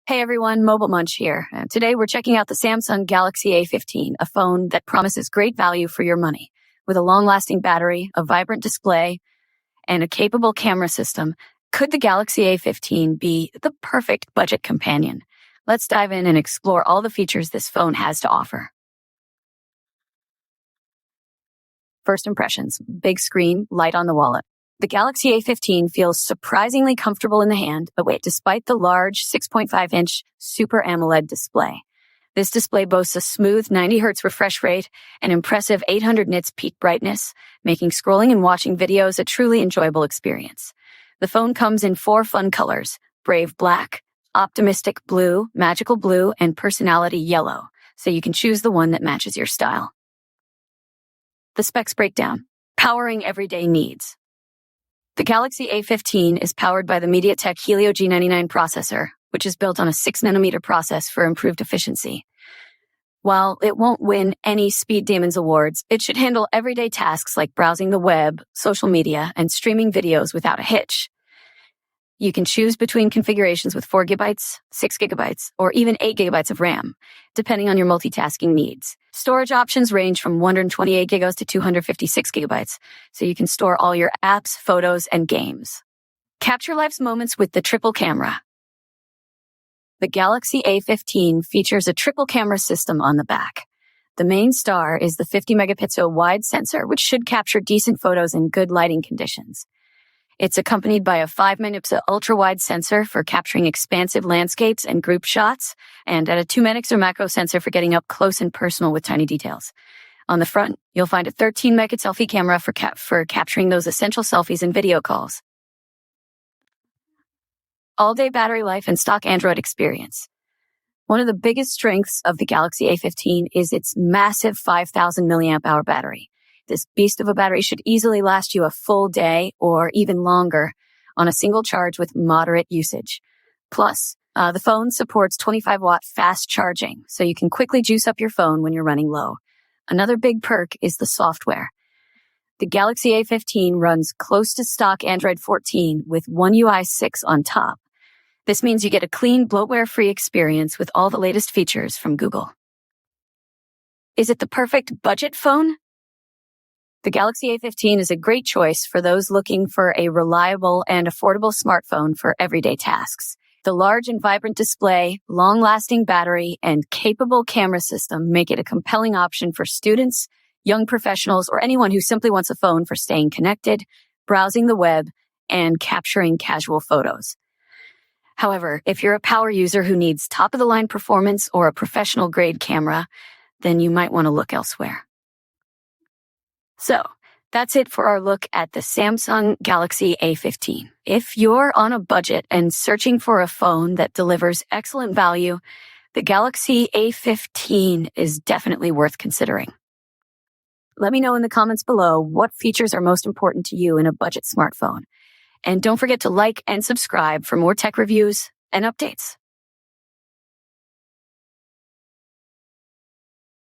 Hey everyone, Mobile Munch here. Today we're checking out the Samsung Galaxy A15, a phone that promises great value for your money. With a long-lasting battery, a vibrant display, and a capable camera system, could the Galaxy A15 be the perfect budget companion? Let's dive in and explore all the features this phone has to offer. First impressions: big screen, light on the wallet. The Galaxy A15 feels surprisingly comfortable in the hand, but wait, despite the large 6.5-inch Super AMOLED display. This display boasts a smooth 90 Hz refresh rate and impressive 800 nits peak brightness, making scrolling and watching videos a truly enjoyable experience. The phone comes in 4 fun colors: Brave Black, Optimistic Blue, Magical Blue, and Personality Yellow, so you can choose the one that matches your style. The specs breakdown: powering everyday needs. The Galaxy A15 is powered by the MediaTek Helio G99 processor, which is built on a 6nm process for improved efficiency. While it won't win any Speed Demons awards, it should handle everyday tasks like browsing the web, social media, and streaming videos without a hitch. You can choose between configurations with 4GB, 6GB, or even 8GB of RAM, depending on your multitasking needs. Storage options range from 128GB to 256GB, so you can store all your apps, photos, and games. Capture life's moments with the triple camera. The Galaxy A15 features a triple camera system on the back. The main star is the 50-megapixel wide sensor, which should capture decent photos in good lighting conditions. It's accompanied by a 5-megapixel ultra-wide sensor for capturing expansive landscapes and group shots, and at a 2-megapixel macro sensor for getting up close and personal with tiny details. On the front, you'll find a 13-megapixel selfie camera for capturing those essential selfies and video calls. All-day battery life and stock Android experience. One of the biggest strengths of the Galaxy A15 is its massive 5,000 mAh battery. This beast of a battery should easily last you a full day or even longer on a single charge with moderate usage. Plus, the phone supports 25-watt fast charging, so you can quickly juice up your phone when you're running low. Another big perk is the software. The Galaxy A15 runs close to stock Android 14 with One UI 6 on top. This means you get a clean, bloatware-free experience with all the latest features from Google. Is it the perfect budget phone? The Galaxy A15 is a great choice for those looking for a reliable and affordable smartphone for everyday tasks. The large and vibrant display, long-lasting battery, and capable camera system make it a compelling option for students, young professionals, or anyone who simply wants a phone for staying connected, browsing the web, and capturing casual photos. However, if you're a power user who needs top-of-the-line performance or a professional-grade camera, then you might want to look elsewhere. So, that's it for our look at the Samsung Galaxy A15. If you're on a budget and searching for a phone that delivers excellent value, the Galaxy A15 is definitely worth considering. Let me know in the comments below what features are most important to you in a budget smartphone. And don't forget to like and subscribe for more tech reviews and updates.